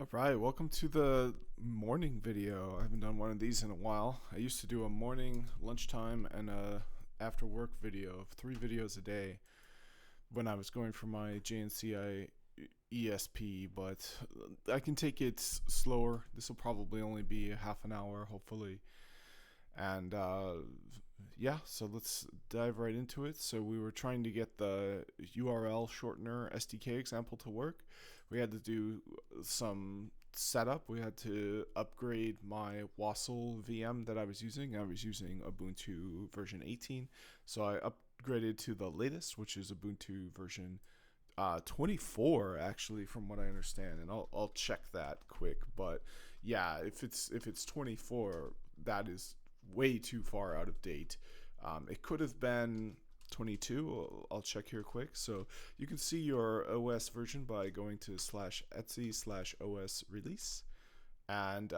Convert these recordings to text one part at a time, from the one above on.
All right, welcome to the morning video. I haven't done one of these in a while. I used to do a morning, lunchtime, and a after work video, 3 videos a day when I was going for my JNCI ESP, but I can take it slower. This will probably only be a half an hour, hopefully. And yeah, so let's dive right into it. So we were trying to get the URL shortener SDK example to work. We had to do some setup. We had to upgrade my Wasl VM that I was using. I was using Ubuntu version 18, so I upgraded to the latest, which is Ubuntu version 24, actually, from what I understand, and I'll check that quick. But yeah, if it's 24, that is way too far out of date. It could have been 22. I'll check here quick. So you can see your OS version by going to /etc/OS release. And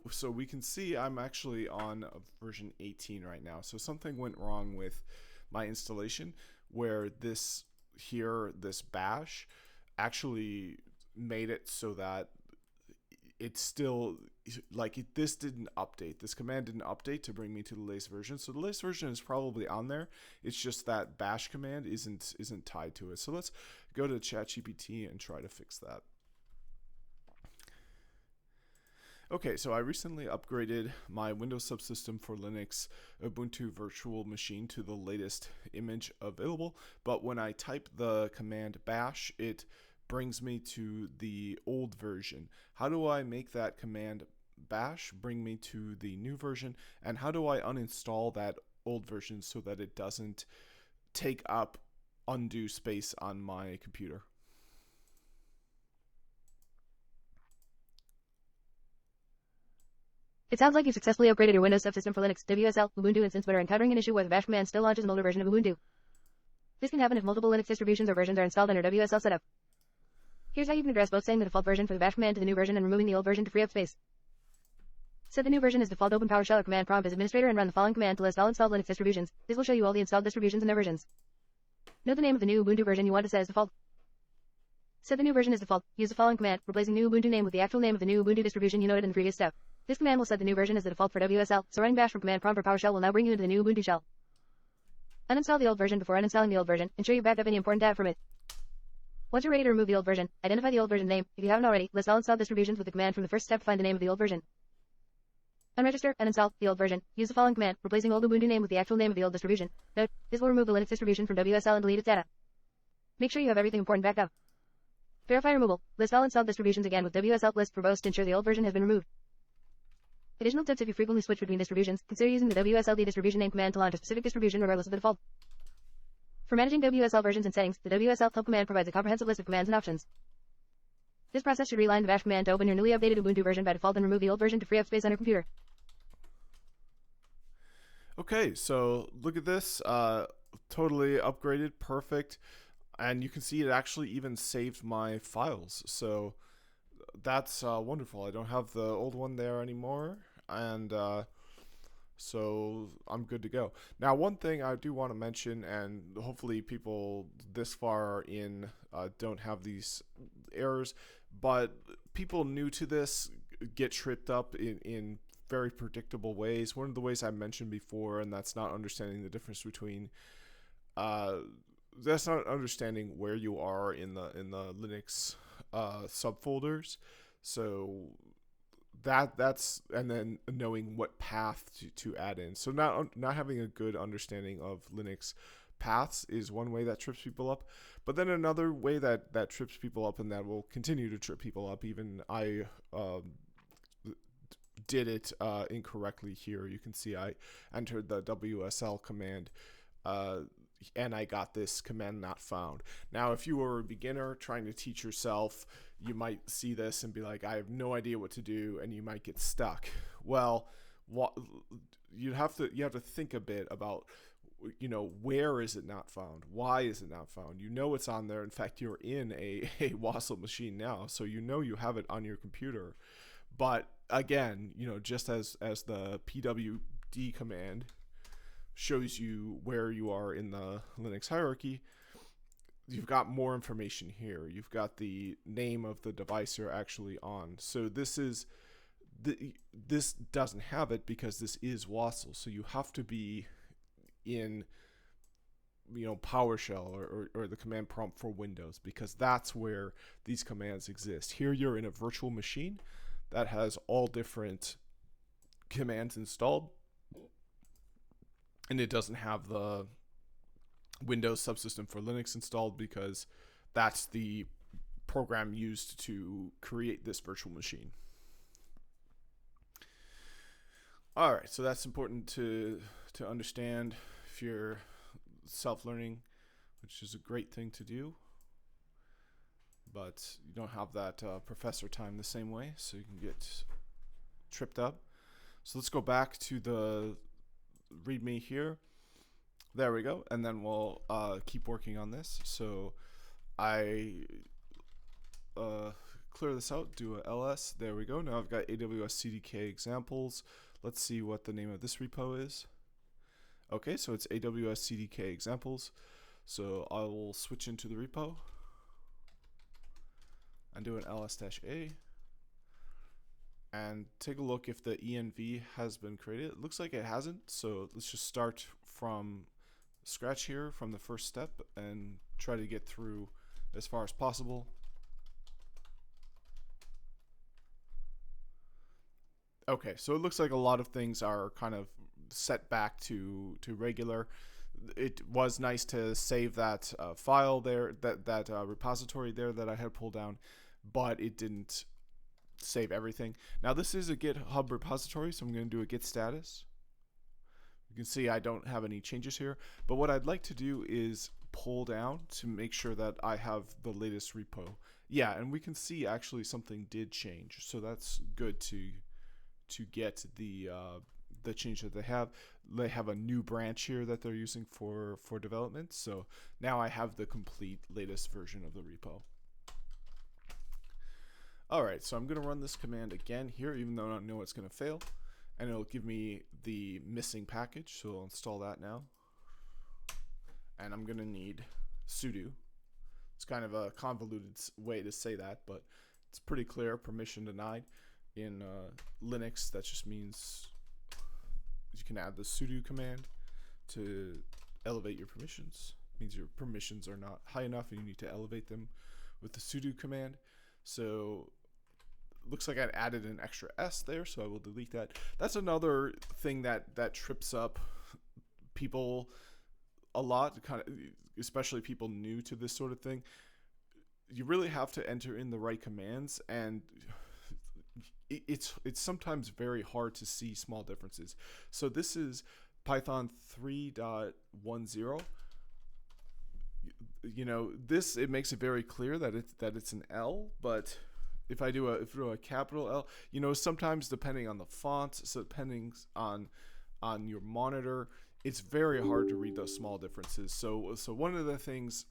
so we can see I'm actually on version 18 right now. So something went wrong with my installation where this bash actually made it so that it's still this didn't update. This command didn't update to bring me to the latest version. So the latest version is probably on there. It's just that bash command isn't tied to it. So let's go to ChatGPT and try to fix that. Okay, so I recently upgraded my Windows subsystem for Linux Ubuntu virtual machine to the latest image available, but when I type the command bash, it brings me to the old version. How do I make that command bash bring me to the new version, and how do I uninstall that old version so that it doesn't take up undue space on my computer? It sounds like you've successfully upgraded your Windows subsystem for Linux, WSL, Ubuntu instance but are encountering an issue where the bash command still launches an older version of Ubuntu. This can happen if multiple Linux distributions or versions are installed under WSL setup. Here's how you can address both: setting the default version for the bash command to the new version and removing the old version to free up space. Set the new version as default. Open PowerShell or command prompt as administrator and run the following command to list all installed Linux distributions. This will show you all the installed distributions and their versions. Note the name of the new Ubuntu version you want to set as default. Set the new version as default. Use the following command, replacing new Ubuntu name with the actual name of the new Ubuntu distribution you noted in the previous step. This command will set the new version as the default for WSL, so running bash from command prompt or PowerShell will now bring you into the new Ubuntu shell. Uninstall the old version before uninstalling the old version. Ensure you backed up any important data from it. Once you're ready to remove the old version, identify the old version name. If you haven't already, list all installed distributions with the command from the first step to find the name of the old version. Unregister and install the old version. Use the following command, replacing old Ubuntu name with the actual name of the old distribution. Note, this will remove the Linux distribution from WSL and delete its data. Make sure you have everything important backed up. Verify removal. List all installed distributions again with WSL list for both to ensure the old version has been removed. Additional tips: if you frequently switch between distributions, consider using the WSLD distribution name command to launch a specific distribution regardless of the default. For managing WSL versions and settings, the WSL help command provides a comprehensive list of commands and options. This process should realign the bash command to open your newly updated Ubuntu version by default and remove the old version to free up space on your computer. Okay, so look at this. Totally upgraded, perfect. And you can see it actually even saved my files. So that's wonderful. I don't have the old one there anymore. And so I'm good to go. Now, one thing I do want to mention, and hopefully people this far in don't have these errors, but people new to this get tripped up in very predictable ways. One of the ways I mentioned before, and that's not understanding the difference between that's not understanding where you are in the Linux subfolders. So that's and then knowing what path to add in. So not having a good understanding of Linux paths is one way that trips people up. But then another way that trips people up, and that will continue to trip people up, even I did it incorrectly here. You can see I entered the WSL command and I got this command not found. Now, if you were a beginner trying to teach yourself, you might see this and be like, I have no idea what to do, and you might get stuck. Well, you have to think a bit about, where is it not found? Why is it not found? It's on there. In fact, you're in a Wasl machine now, so you have it on your computer. But again, just as the pwd command shows you where you are in the Linux hierarchy, you've got more information here. You've got the name of the device you're actually on. So this doesn't have it because this is WASL. So you have to be in PowerShell or the command prompt for Windows, because that's where these commands exist. Here you're in a virtual machine that has all different commands installed, and it doesn't have the Windows subsystem for Linux installed because that's the program used to create this virtual machine. All right, so that's important to understand if you're self-learning, which is a great thing to do, but you don't have that professor time the same way, so you can get tripped up. So let's go back to the README here. There we go, and then we'll keep working on this. So I clear this out, do a ls. There we go. Now I've got AWS CDK examples. Let's see what the name of this repo is. Okay, so it's AWS CDK examples. So I will switch into the repo and do an ls-a and take a look if the env has been created. It looks like it hasn't, so let's just start from scratch here from the first step and try to get through as far as possible. Okay, so it looks like a lot of things are kind of set back to regular. It was nice to save that file there, that repository there that I had pulled down, but it didn't save everything. Now this is a GitHub repository, so I'm going to do a git status. You can see I don't have any changes here, but what I'd like to do is pull down to make sure that I have the latest repo. Yeah, and we can see actually something did change, so that's good to get the change that they have. They have a new branch here that they're using for development. So now I have the complete latest version of the repo. All right, so I'm going to run this command again here, even though I don't know it's going to fail, and it'll give me the missing package. So I'll install that now, and I'm going to need sudo. It's kind of a convoluted way to say that, but it's pretty clear. Permission denied. In Linux, that just means you can add the sudo command to elevate your permissions. It means your permissions are not high enough and you need to elevate them with the sudo command. So it looks like I added an extra S there, so I will delete that. That's another thing that trips up people a lot, kind of, especially people new to this sort of thing. You really have to enter in the right commands, and it's sometimes very hard to see small differences. So this is Python 3.10. This, it makes it very clear that it's an L, but if I do a capital L, sometimes depending on the font, so depending on your monitor, it's very hard to read those small differences. So one of the things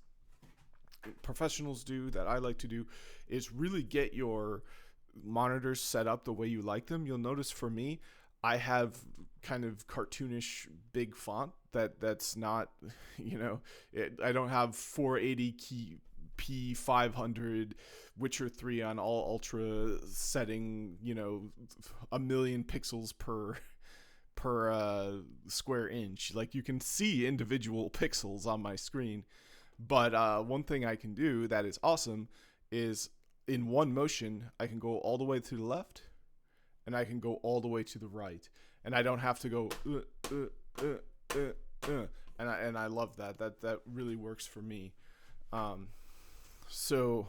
professionals do that I like to do is really get your monitors set up the way you like them. You'll notice for me, I have kind of cartoonish big font that's not, I don't have 480 P500 Witcher 3 on all ultra setting, 1,000,000 pixels per square inch. Like, you can see individual pixels on my screen, but one thing I can do that is awesome is in one motion, I can go all the way to the left, and I can go all the way to the right, and I don't have to go and I love that. That really works for me. So,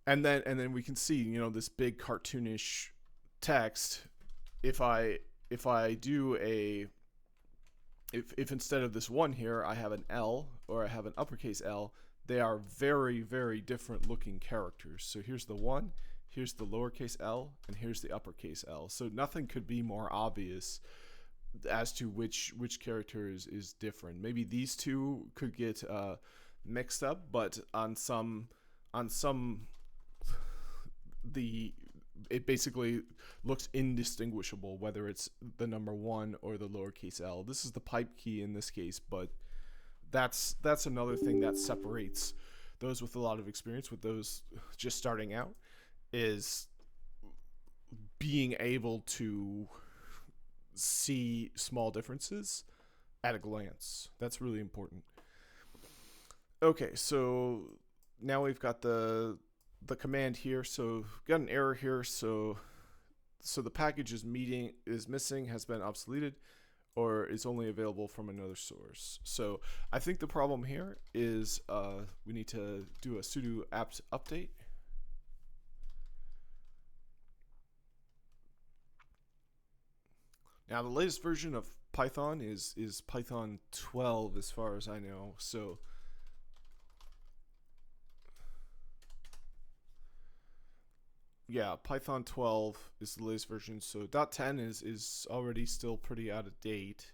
and then we can see, this big cartoonish text. If I do if instead of this one here, I have an L or I have an uppercase L, they are very, very different looking characters. So here's the 1, here's the lowercase l, and here's the uppercase L. So nothing could be more obvious as to which character is different. Maybe these two could get mixed up, but on some it basically looks indistinguishable whether it's the number 1 or the lowercase l. This is the pipe key in this case, but That's another thing that separates those with a lot of experience with those just starting out, is being able to see small differences at a glance. That's really important. Okay, so now we've got the command here. So got an error here. So the package is missing, has been obsoleted, or is only available from another source. So I think the problem here is we need to do a sudo apt update. Now the latest version of Python is Python 12 as far as I know. So yeah, Python 12 is the latest version. So .10 is already still pretty out of date.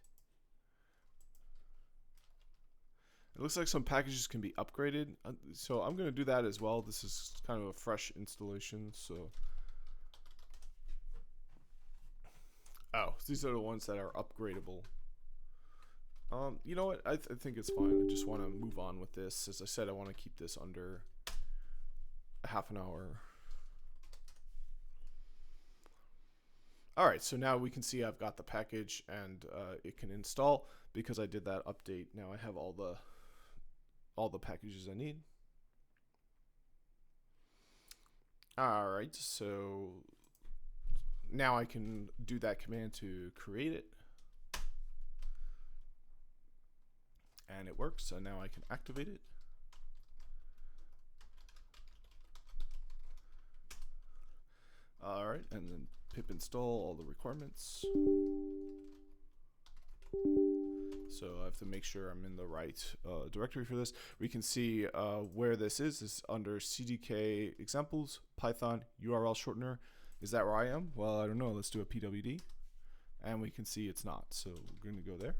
It looks like some packages can be upgraded. So I'm going to do that as well. This is kind of a fresh installation. So, oh, these are the ones that are upgradable. You know what? I think it's fine. I just want to move on with this. As I said, I want to keep this under half an hour. All right, so now we can see I've got the package and it can install because I did that update. Now I have all the packages I need. All right, so now I can do that command to create it. And it works, so now I can activate it. All right, and then pip install all the requirements. So I have to make sure I'm in the right directory for this. We can see where this is under CDK examples, Python URL shortener. Is that where I am? Well, I don't know. Let's do a pwd. And we can see it's not. So we're going to go there.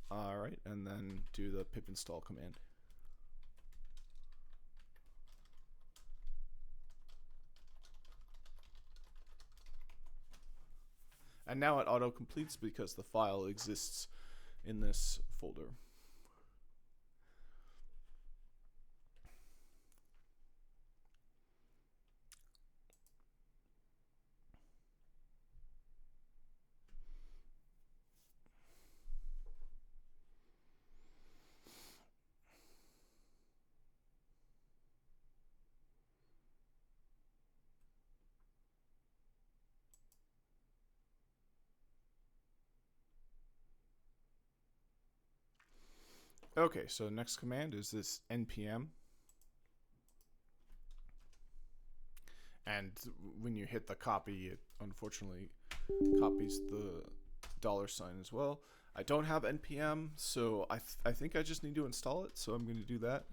All right, and then do the pip install command. And now it auto completes because the file exists in this folder. Okay, so the next command is this npm. And when you hit the copy, it unfortunately copies the $sign as well. I don't have npm, so I think I just need to install it, so I'm going to do that.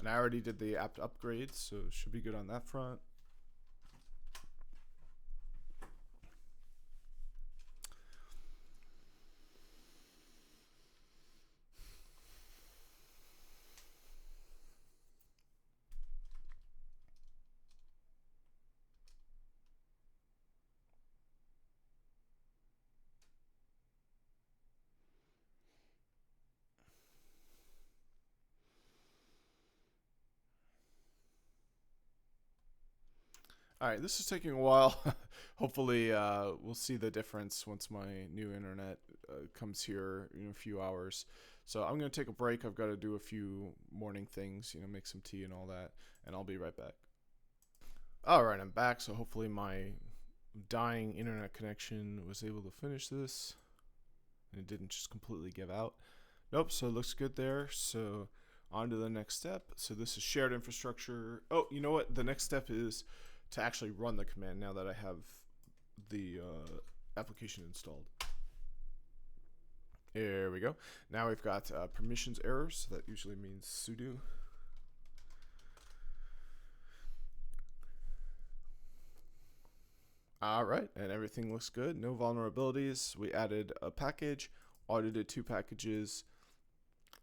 And I already did the apt upgrade, so should be good on that front. All right, this is taking a while. Hopefully, we'll see the difference once my new internet comes here in a few hours. So I'm going to take a break. I've got to do a few morning things, make some tea and all that, and I'll be right back. All right, I'm back. So hopefully my dying internet connection was able to finish this, and it didn't just completely give out. Nope, so it looks good there. So on to the next step. So this is shared infrastructure. Oh, you know what? The next step is to actually run the command now that I have the application installed. There we go. Now we've got permissions errors. So that usually means sudo. All right, and everything looks good. No vulnerabilities. We added a package, audited 2 packages,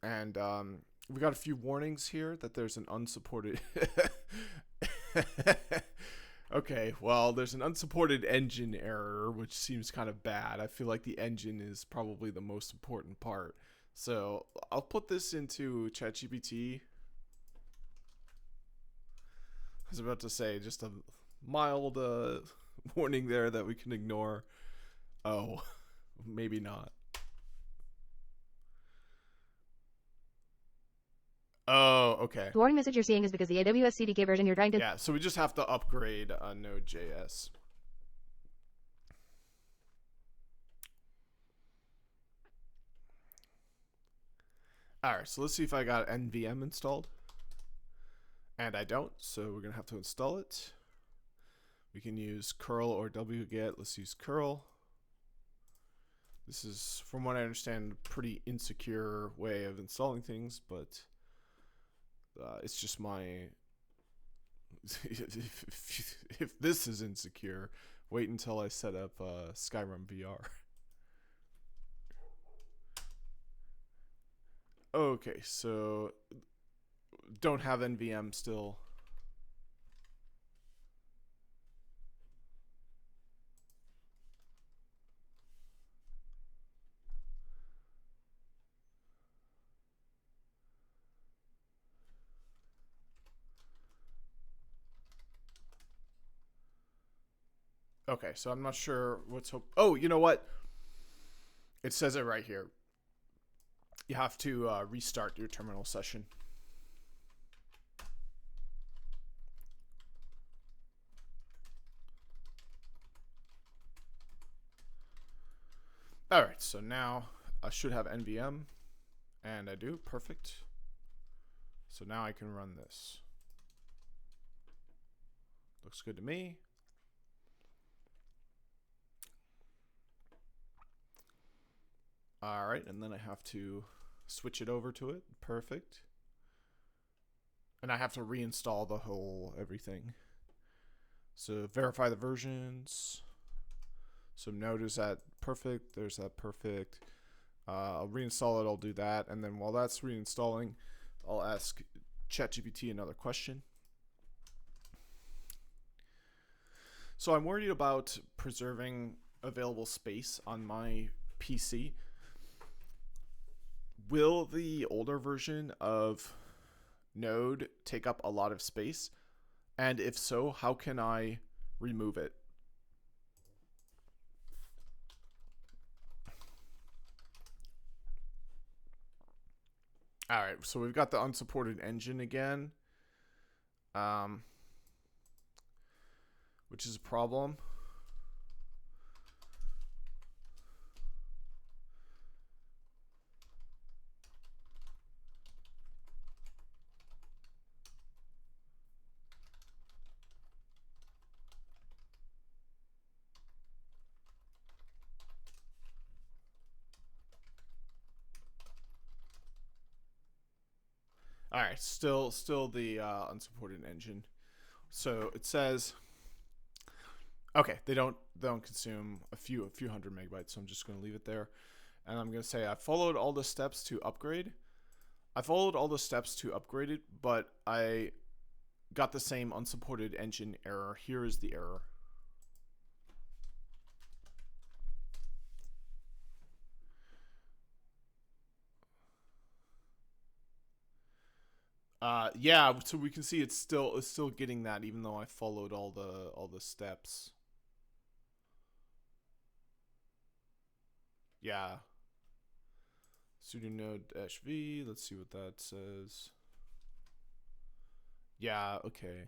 and we got a few warnings here that there's an unsupported Okay, well, there's an unsupported engine error, which seems kind of bad. I feel like the engine is probably the most important part. So I'll put this into ChatGPT. I was about to say just a mild warning there that we can ignore. Oh, maybe not. Oh, okay. The warning message you're seeing is because the AWS CDK version you're trying to... Yeah, so we just have to upgrade Node.js. All right, so let's see if I got NVM installed. And I don't, so we're going to have to install it. We can use curl or wget. Let's use curl. This is, from what I understand, a pretty insecure way of installing things, but it's just my... if this is insecure, wait until I set up Skyrim VR. Okay, so don't have NVM still. Okay, so I'm not sure what's hope. Oh, you know what? It says it right here. You have to restart your terminal session. All right, so now I should have NVM, and I do. Perfect. So now I can run this. Looks good to me. All right, and then I have to switch it over to it. Perfect. And I have to reinstall the whole everything. So verify the versions. So Node is at perfect. There's that perfect. I'll reinstall it. I'll do that. And then while that's reinstalling, I'll ask ChatGPT another question. So I'm worried about preserving available space on my PC. Will the older version of Node take up a lot of space? And if so, how can I remove it? All right, so we've got the unsupported engine again, which is a problem. All right, still the unsupported engine. So it says, okay, they don't consume a few hundred megabytes, so I'm just going to leave it there, and I'm going to say I followed all the steps to upgrade. I followed all the steps to upgrade it, but I got the same unsupported engine error. Here is the error. Yeah, so we can see it's still getting that even though I followed all the steps. Yeah. Sudo node-v. Let's see what that says. Yeah, okay.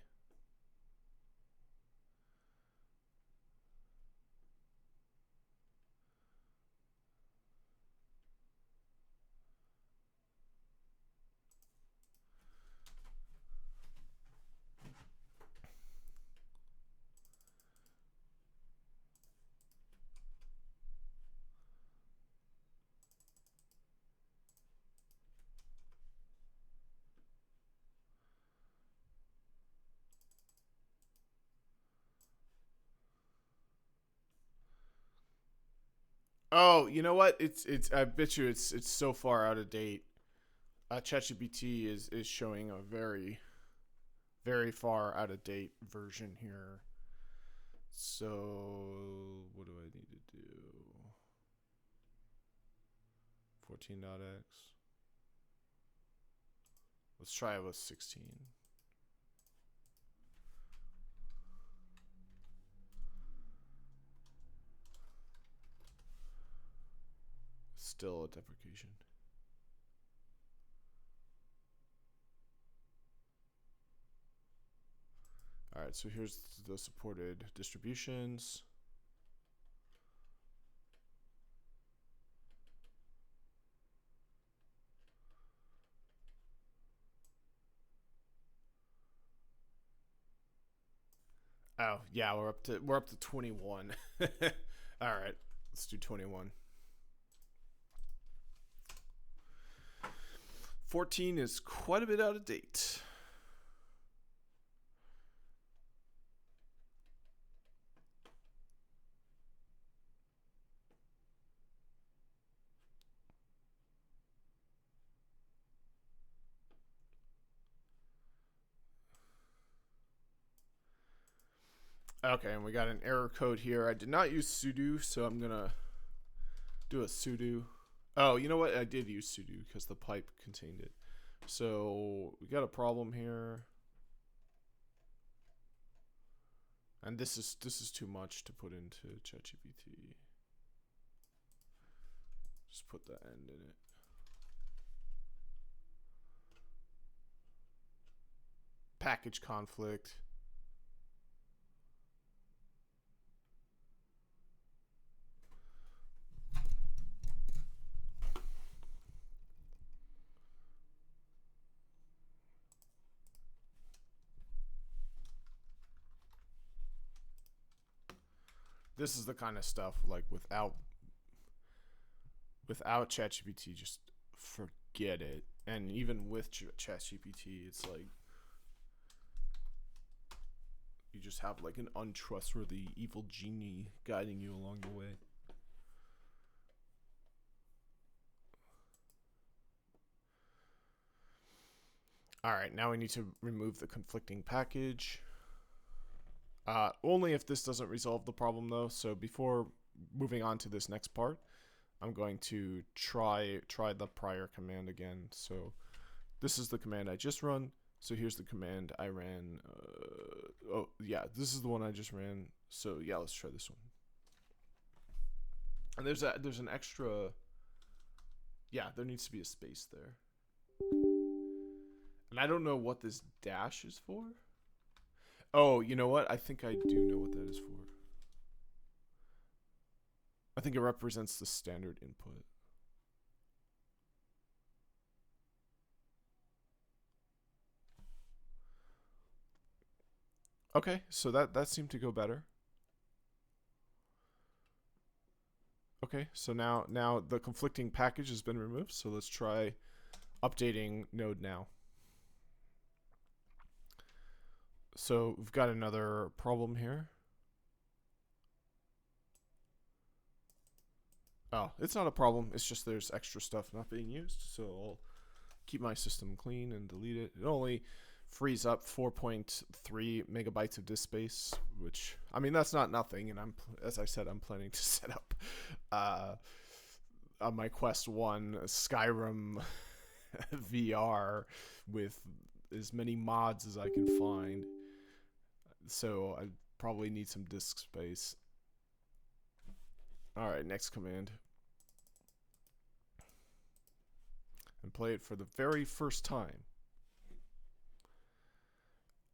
Oh, you know what? It's I bet you it's so far out of date. ChatGPT is showing a very far out of date version here. So what do I need to do? 14.x. Let's try it with 16. Still a deprecation. All right, so here's the supported distributions. Oh, yeah, we're up to 21. All right, let's do 21. 14 is quite a bit out of date. Okay, and we got an error code here. I did not use sudo, so I'm gonna do a sudo. Oh, you know what? I did use sudo because the pipe contained it. So we got a problem here. And this is too much to put into ChatGPT. Just put the end in it. Package conflict. This is the kind of stuff like without ChatGPT, just forget it. And even with ChatGPT, it's like you just have like an untrustworthy evil genie guiding you along the way. All right, now we need to remove the conflicting package. Only if this doesn't resolve the problem though. So before moving on to this next part, I'm going to try the prior command again. So this is the command I just run. So here's the command I ran. Oh yeah, this is the one I just ran. So yeah, let's try this one. And there's an extra. Yeah, there needs to be a space there. And I don't know what this dash is for. Oh, you know what? I think I do know what that is for. I think it represents the standard input. Okay, so that seemed to go better. Okay, so now the conflicting package has been removed. So let's try updating node now. So we've got another problem here. Oh, it's not a problem. It's just there's extra stuff not being used. So I'll keep my system clean and delete it. It only frees up 4.3 megabytes of disk space, which, I mean, that's not nothing. And as I said, I'm planning to set up on my Quest 1 Skyrim VR with as many mods as I can find. So I probably need some disk space. All right, next command. And play it for the very first time.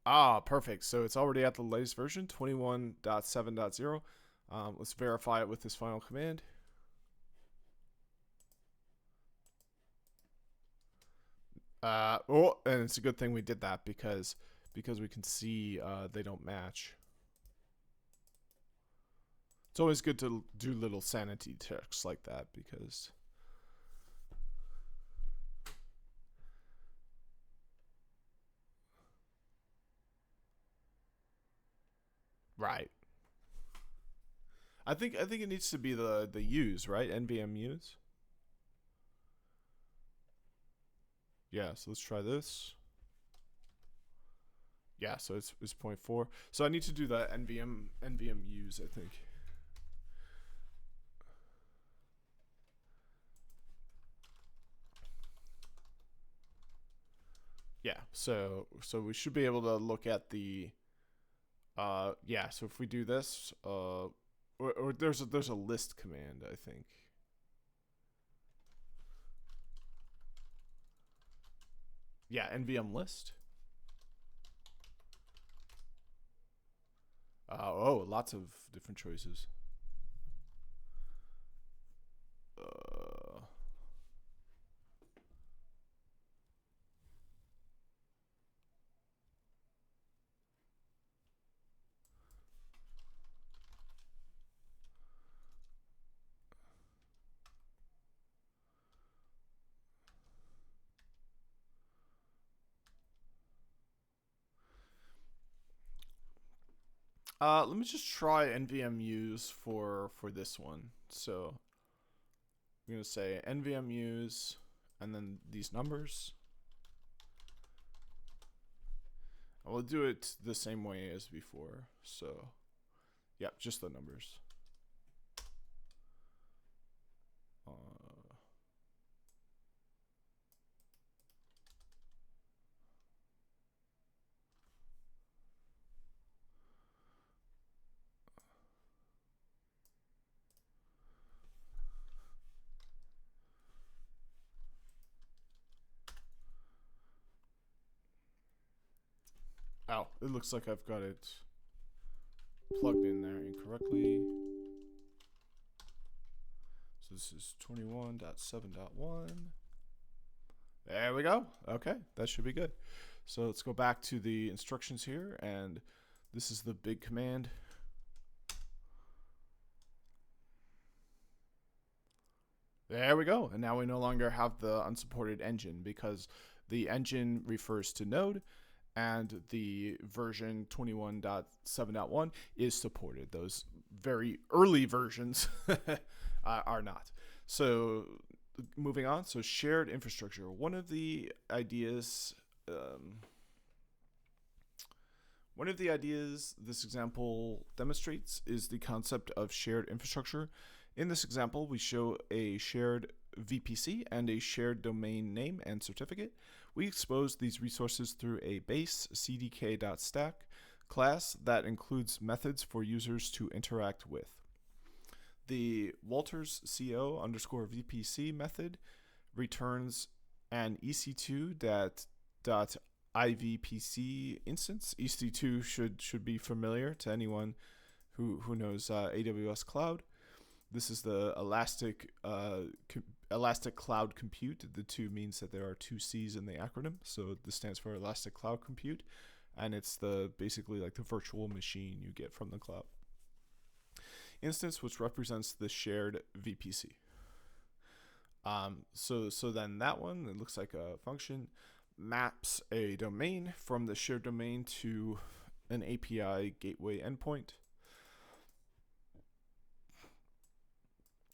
Ah, perfect. So it's already at the latest version, 21.7.0. Let's verify it with this final command. Oh, and it's a good thing we did that because we can see they don't match. It's always good to do little sanity checks like that because right. I think it needs to be the use, right? NVM use. Yeah, so let's try this. Yeah, so it's 0.4. So I need to do the NVM use, I think. Yeah, so we should be able to look at the yeah, so if we do this, or there's a list command, I think. Yeah, NVM list. Oh, lots of different choices. Uh, let me just try NVM use for this one. So I'm gonna say NVM use, and then these numbers. I will do it the same way as before. So, yeah, just the numbers. Uh, oh, it looks like I've got it plugged in there incorrectly. So this is 21.7.1. There we go. Okay, that should be good. So let's go back to the instructions here, and this is the big command. There we go. And now we no longer have the unsupported engine because the engine refers to Node and the version 21.7.1 is supported. Those very early versions are not. So moving on. So shared infrastructure. One of the ideas this example demonstrates is the concept of shared infrastructure. In this example, we show a shared VPC and a shared domain name and certificate. We expose these resources through a base cdk.stack class that includes methods for users to interact with. The Walters CO underscore VPC method returns an EC2.ivpc instance. EC2 should be familiar to anyone who knows AWS Cloud. This is the Elastic Cloud Compute. The two means that there are two C's in the acronym. So this stands for Elastic Cloud Compute, and it's basically like the virtual machine you get from the cloud. Instance, which represents the shared VPC. So then that one, it looks like a function, maps a domain from the shared domain to an API gateway endpoint.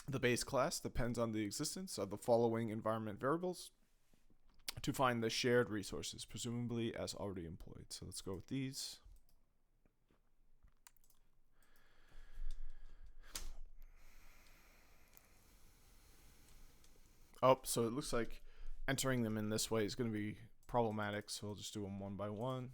The base class depends on the existence of the following environment variables to find the shared resources, presumably as already employed. So let's go with these. Oh, so it looks like entering them in this way is going to be problematic, so I'll just do them one by one.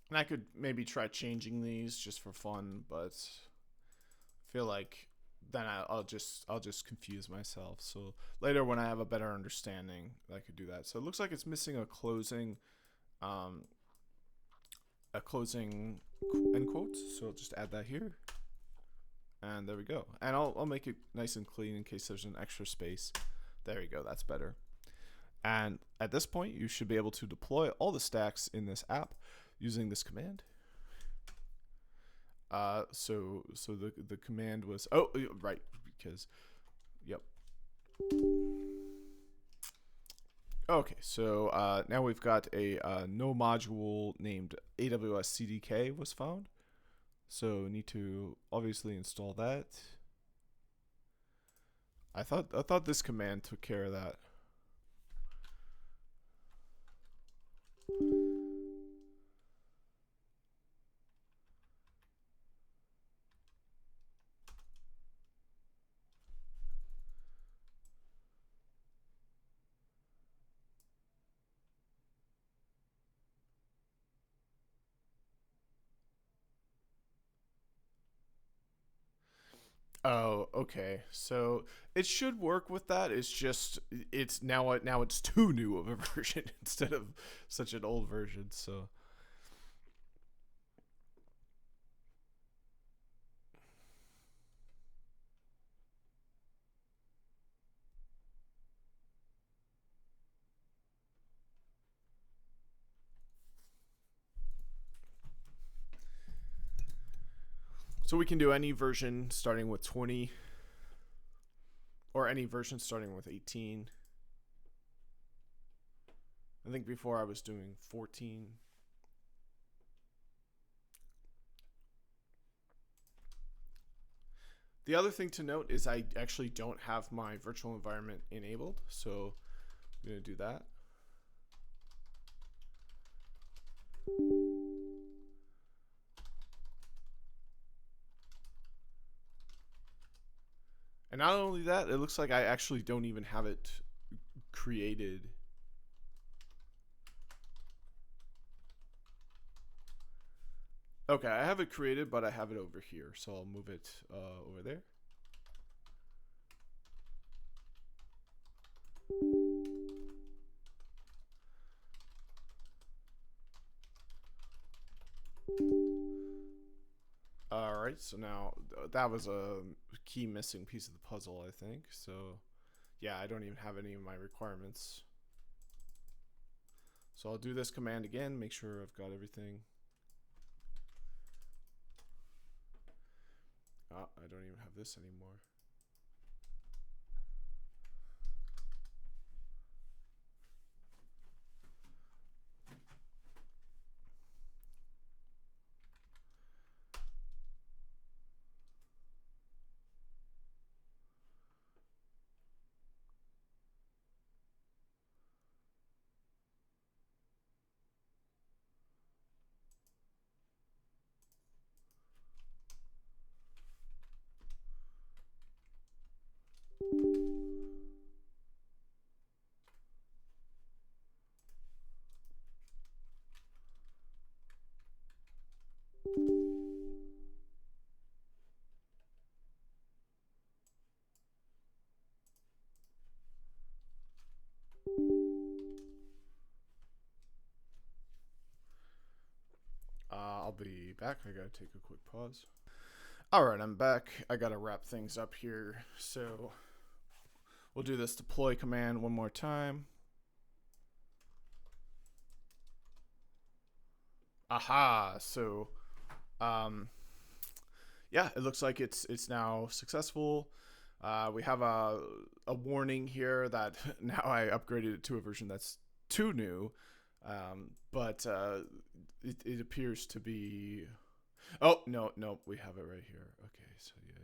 And I could maybe try changing these just for fun, but I feel like then I'll just confuse myself. So later when I have a better understanding, I could do that. So it looks like it's missing a closing end quote. So I'll just add that here. And there we go. And I'll make it nice and clean in case there's an extra space. There you go. That's better. And at this point, you should be able to deploy all the stacks in this app using this command. So the command was, oh, right, because, yep. Okay, so now we've got a no module named AWS CDK was found. So need to obviously install that. I thought this command took care of that. Oh, okay. So it should work with that. It's just now it's too new of a version instead of such an old version. So we can do any version starting with 20 or any version starting with 18. I think before I was doing 14. The other thing to note is I actually don't have my virtual environment enabled, so I'm going to do that. And not only that, it looks like I actually don't even have it created. Okay, I have it created, but I have it over here, so I'll move it over there. All right, so now that was a key missing piece of the puzzle, I think. So yeah, I don't even have any of my requirements. So I'll do this command again, make sure I've got everything. Oh, I don't even have this anymore. I'll be back. I gotta take a quick pause. All right, I'm back. I gotta wrap things up here. So we'll do this deploy command one more time. Aha! So, yeah, it looks like it's now successful. We have a warning here that now I upgraded it to a version that's too new, but it appears to be. Oh no, we have it right here. Okay, so yeah,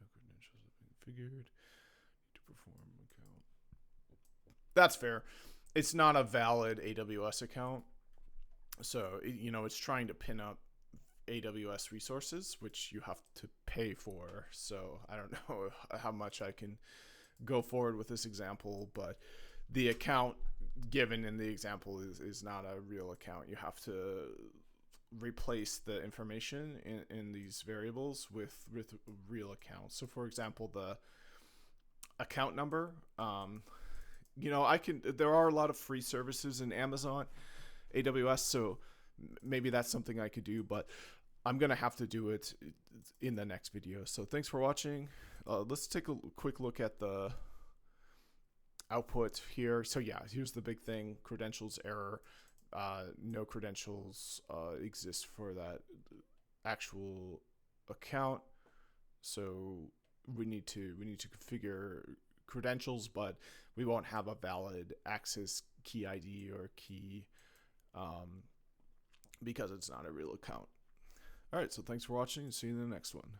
no credentials have been configured. Need to perform account. That's fair. It's not a valid AWS account, so it's trying to pin up AWS resources, which you have to pay for. So I don't know how much I can go forward with this example, but the account given in the example is not a real account. You have to replace the information in these variables with real accounts. So for example, the account number, there are a lot of free services in Amazon AWS, so maybe that's something I could do, but I'm gonna have to do it in the next video. So thanks for watching. Let's take a quick look at the output here. So yeah, here's the big thing: credentials error. No credentials exist for that actual account. So we need to configure credentials, but we won't have a valid access key ID or key because it's not a real account. All right, so thanks for watching and see you in the next one.